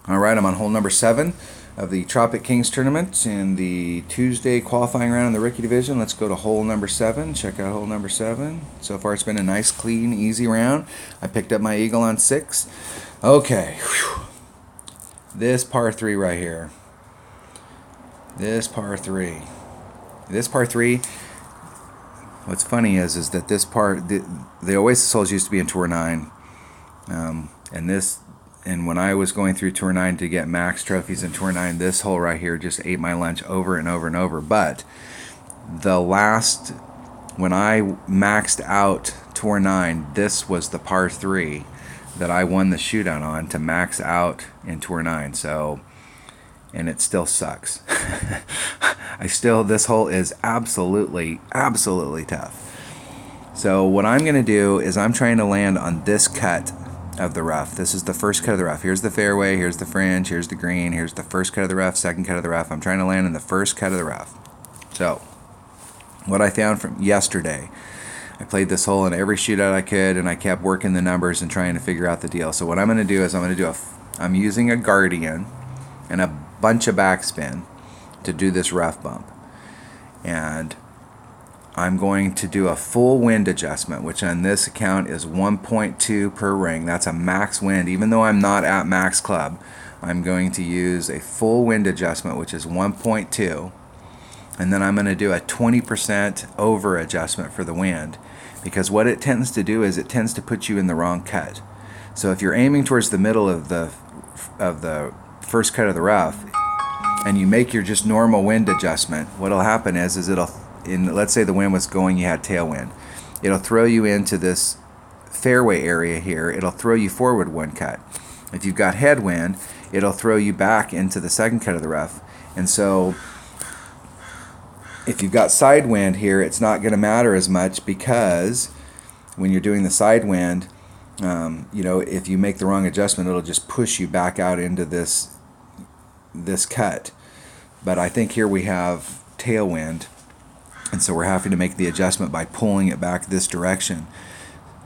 All right, I'm on hole number 7 of the Tropic Kings tournament in the Tuesday qualifying round in the rookie division. Let's go to hole number 7. Check out hole number 7. So far it's been a nice, clean, easy round. I picked up my eagle on 6. Okay. Whew. This par 3 right here. This par 3. This par 3, what's funny is that this part, the Oasis holes used to be in Tour 9. And when I was going through Tour 9 to get max trophies in Tour 9, this hole right here just ate my lunch over and over and over. But when I maxed out Tour 9, this was the par 3 that I won the shootout on to max out in Tour 9. So, and it still sucks. This hole is absolutely tough. So what I'm going to do is I'm trying to land on this cut of the rough. This is the first cut of the rough. Here's the fairway, here's the fringe, here's the green, here's the first cut of the rough, second cut of the rough. I'm trying to land in the first cut of the rough. So, what I found from yesterday, I played this hole in every shootout I could, and I kept working the numbers and trying to figure out the deal. So what I'm going to do is I'm using a Guardian and a bunch of backspin to do this rough bump. And I'm going to do a full wind adjustment, which on this account is 1.2 per ring. That's a max wind. Even though I'm not at max club, I'm going to use a full wind adjustment, which is 1.2. And then I'm going to do a 20% over adjustment for the wind. Because what it tends to do is it tends to put you in the wrong cut. So if you're aiming towards the middle of the first cut of the rough, and you make your just normal wind adjustment, what'll happen is let's say the wind was going, you had tailwind. It'll throw you into this fairway area here. It'll throw you forward one cut. If you've got headwind, it'll throw you back into the second cut of the rough. And so if you've got side wind here, it's not going to matter as much, because when you're doing the side wind, if you make the wrong adjustment, it'll just push you back out into this cut. But I think here we have tailwind, and so we're having to make the adjustment by pulling it back this direction.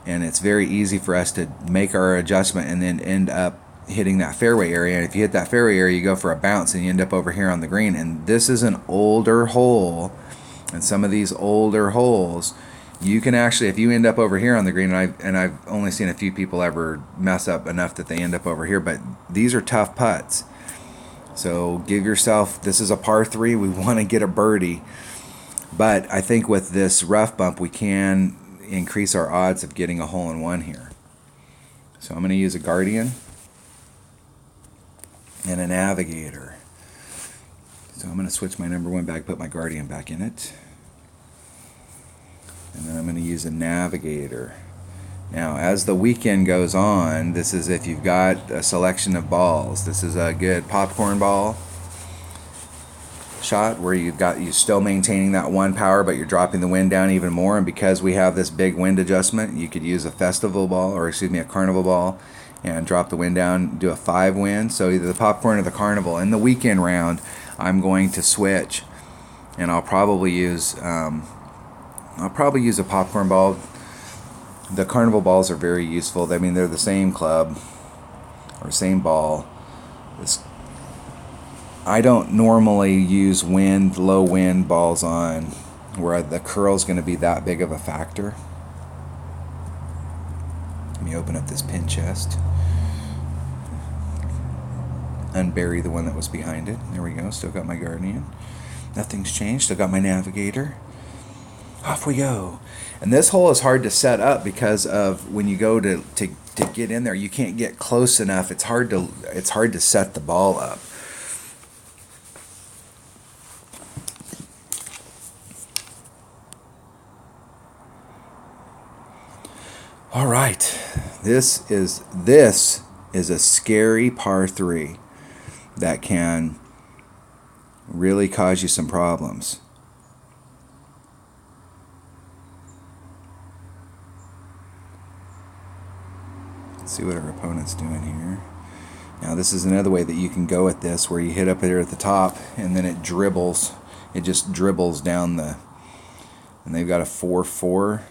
And it's very easy for us to make our adjustment and then end up hitting that fairway area. And if you hit that fairway area, you go for a bounce and you end up over here on the green. And this is an older hole. And some of these older holes, you can actually, if you end up over here on the green, and I've only seen a few people ever mess up enough that they end up over here, but these are tough putts. So give yourself, this is a par 3, we want to get a birdie. But I think with this rough bump, we can increase our odds of getting a hole-in-one here. So I'm going to use a Guardian and a Navigator. So I'm going to switch my number 1 bag, put my Guardian back in it. And then I'm going to use a Navigator. Now, as the weekend goes on, this is if you've got a selection of balls. This is a good popcorn ball shot where you're still maintaining that 1 power, but you're dropping the wind down even more. And because we have this big wind adjustment, you could use a festival ball, or a carnival ball, and drop the wind down, do a 5 wind. So either the popcorn or the carnival. In the weekend round, I'm going to switch, and I'll probably use a popcorn ball. The carnival balls are very useful. I mean, they're the same club or same ball. I don't normally use low wind balls on where the curl's going to be that big of a factor. Let me open up this pin chest. Unbury the one that was behind it. There we go. Still got my Guardian. Nothing's changed. Still got my Navigator. Off we go. And this hole is hard to set up because of when you go to get in there, you can't get close enough. It's hard to set the ball up. All right, this is a scary par 3 that can really cause you some problems. Let's see what our opponent's doing here. Now this is another way that you can go at this, where you hit up here at the top and then it just dribbles down and they've got a 4-4.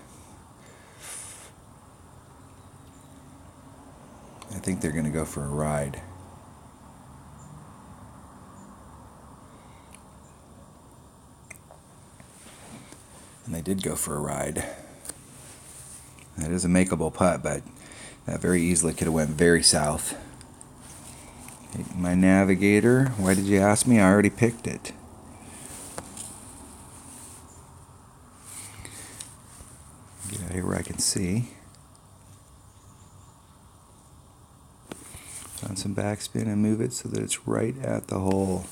I think they're going to go for a ride. I did go for a ride. That is a makeable putt, but that very easily could have went very south. My navigator, why did you ask me? I already picked it. Get out here where I can see. On some backspin and move it so that it's right at the hole.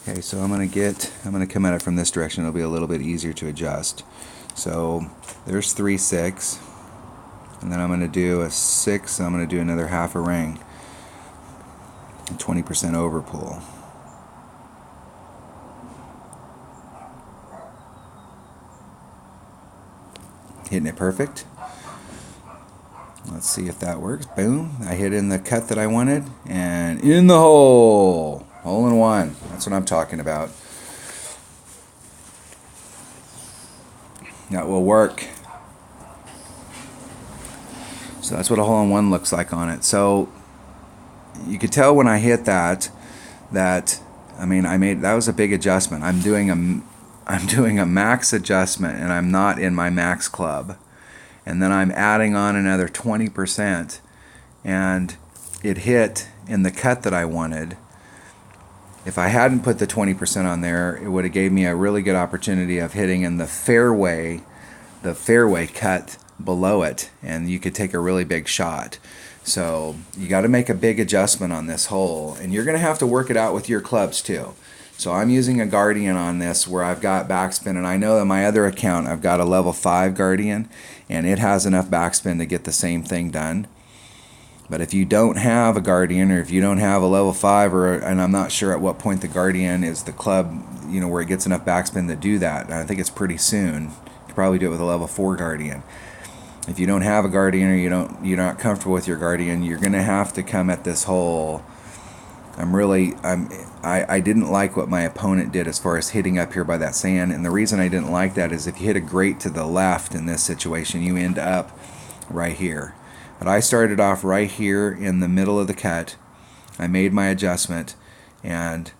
Okay, so I'm gonna come at it from this direction. It'll be a little bit easier to adjust. So there's 3-6, and then I'm gonna do a 6. I'm gonna do another half a ring, 20% overpull. Hitting it perfect. Let's see if that works. Boom. I hit in the cut that I wanted and in the hole. Hole in one. That's what I'm talking about. That will work. So that's what a hole in one looks like on it. So you could tell when I hit that that was a big adjustment. I'm doing a max adjustment and I'm not in my max club. And then I'm adding on another 20%, and it hit in the cut that I wanted. If I hadn't put the 20% on there, it would have gave me a really good opportunity of hitting in the fairway cut below it, and you could take a really big shot. So you got to make a big adjustment on this hole, and you're going to have to work it out with your clubs too. So I'm using a Guardian on this where I've got backspin, and I know that my other account I've got a level 5 Guardian, and it has enough backspin to get the same thing done. But if you don't have a Guardian, or if you don't have a level 5, and I'm not sure at what point the Guardian is the club, where it gets enough backspin to do that. And I think it's pretty soon. You could probably do it with a level 4 Guardian. If you don't have a Guardian, or you're not comfortable with your Guardian, you're going to have to come at this hole. I didn't like what my opponent did as far as hitting up here by that sand, and the reason I didn't like that is if you hit a grate to the left in this situation, you end up right here. But I started off right here in the middle of the cut. I made my adjustment, and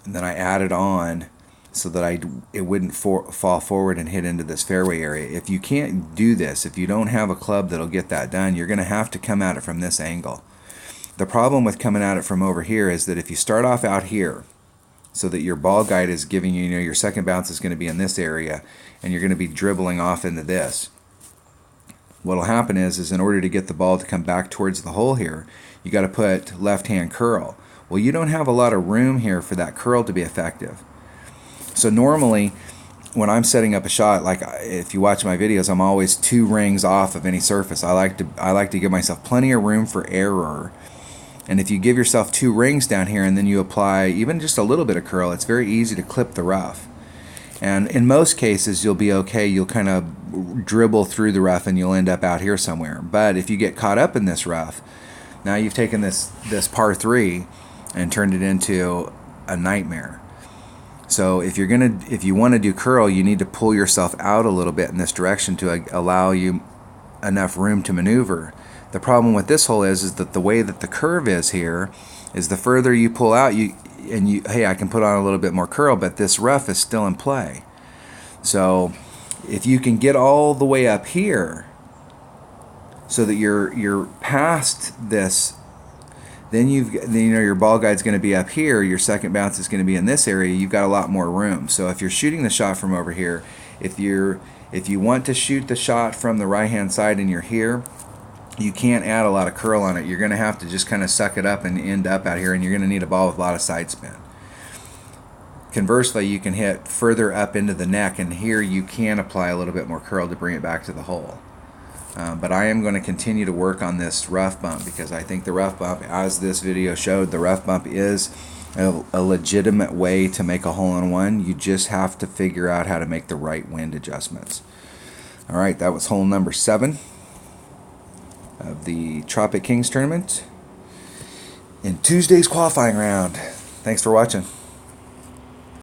then I added on so that it wouldn't fall forward and hit into this fairway area. If you can't do this, if you don't have a club that'll get that done, you're going to have to come at it from this angle. The problem with coming at it from over here is that if you start off out here, so that your ball guide is giving you, your second bounce is going to be in this area, and you're going to be dribbling off into this. What'll happen is in order to get the ball to come back towards the hole here, you got to put left-hand curl. Well, you don't have a lot of room here for that curl to be effective. So normally, when I'm setting up a shot, like if you watch my videos, I'm always 2 rings off of any surface. I like to give myself plenty of room for error. And if you give yourself 2 rings down here and then you apply even just a little bit of curl, it's very easy to clip the rough. And in most cases, you'll be okay. You'll kind of dribble through the rough and you'll end up out here somewhere. But if you get caught up in this rough, now you've taken this par 3 and turned it into a nightmare. So if you want to do curl, you need to pull yourself out a little bit in this direction to allow you enough room to maneuver. The problem with this hole is that the way that the curve is here is the further you pull out, hey, I can put on a little bit more curl, but this rough is still in play. So if you can get all the way up here so that you're past this, then your ball guide's going to be up here, your second bounce is going to be in this area, you've got a lot more room. So if you're shooting the shot from over here, if you want to shoot the shot from the right hand side and you're here, you can't add a lot of curl on it. You're going to have to just kind of suck it up and end up out here, and you're going to need a ball with a lot of side spin. Conversely, you can hit further up into the neck, and here you can apply a little bit more curl to bring it back to the hole. But I am going to continue to work on this rough bump because I think the rough bump, as this video showed, the rough bump is a legitimate way to make a hole-in-one. You just have to figure out how to make the right wind adjustments. All right, that was hole number 7 of the Tropic Kings tournament in Tuesday's qualifying round. Thanks for watching.